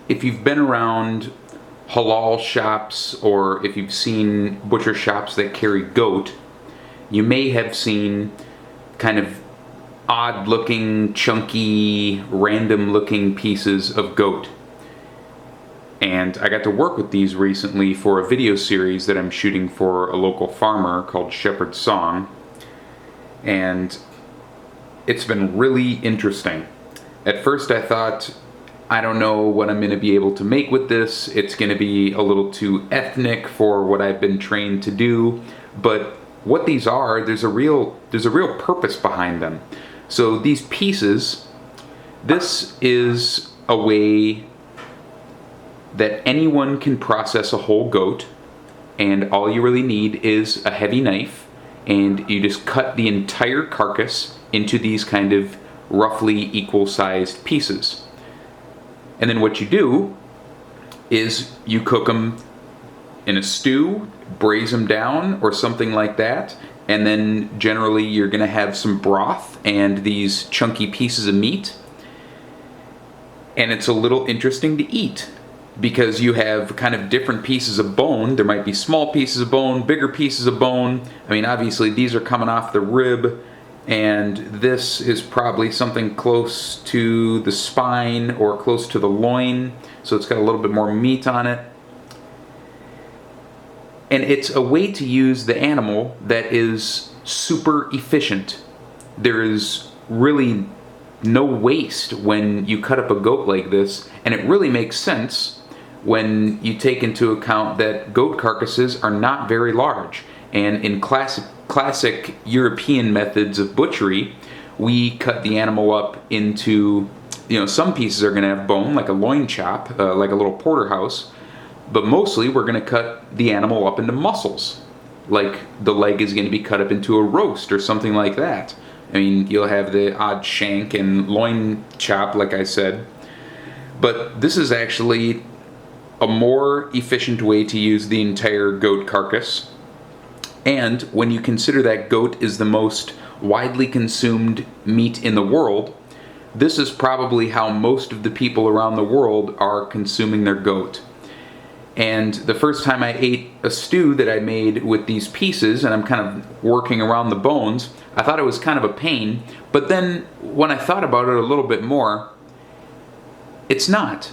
if you've been around halal shops or if you've seen butcher shops that carry goat, you may have seen kind of odd looking, chunky, random looking pieces of goat. And I got to work with these recently for a video series that I'm shooting for a local farmer called Sheperd Song. And it's been really interesting. At first I thought, I don't know what I'm going to be able to make with this. It's going to be a little too ethnic for what I've been trained to do. But what these are, there's a real purpose behind them. So these pieces, this is a way that anyone can process a whole goat, and all you really need is a heavy knife, and you just cut the entire carcass into these kind of roughly equal-sized pieces. And then what you do is you cook them in a stew, braise them down, or something like that, and then generally you're going to have some broth and these chunky pieces of meat. And it's a little interesting to eat because you have kind of different pieces of bone. There might be small pieces of bone, bigger pieces of bone. I mean, obviously these are coming off the rib, and this is probably something close to the spine or close to the loin, so it's got a little bit more meat on it. And it's a way to use the animal that is super efficient. There is really no waste when you cut up a goat like this, and it really makes sense when you take into account that goat carcasses are not very large. And in classic European methods of butchery, we cut the animal up into, some pieces are going to have bone, like a loin chop, like a little porterhouse. But mostly we're going to cut the animal up into muscles, like the leg is going to be cut up into a roast or something like that. I mean, you'll have the odd shank and loin chop, like I said. But this is actually a more efficient way to use the entire goat carcass. And when you consider that goat is the most widely consumed meat in the world, this is probably how most of the people around the world are consuming their goat. And the first time I ate a stew that I made with these pieces, and I'm kind of working around the bones, I thought it was kind of a pain. But then when I thought about it a little bit more, it's not.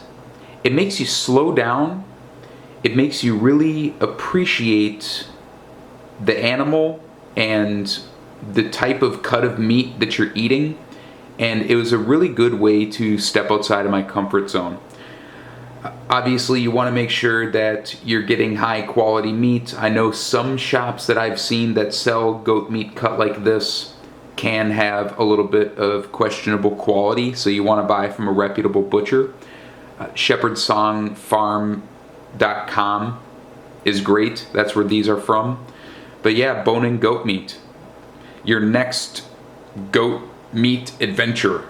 It makes you slow down. It makes you really appreciate the animal and the type of cut of meat that you're eating. And it was a really good way to step outside of my comfort zone. Obviously, you want to make sure that you're getting high quality meat. I know some shops that I've seen that sell goat meat cut like this can have a little bit of questionable quality, so you want to buy from a reputable butcher. SheperdSongFarm.com is great. That's where these are from. But yeah, bone-in goat meat. Your next goat meat adventure.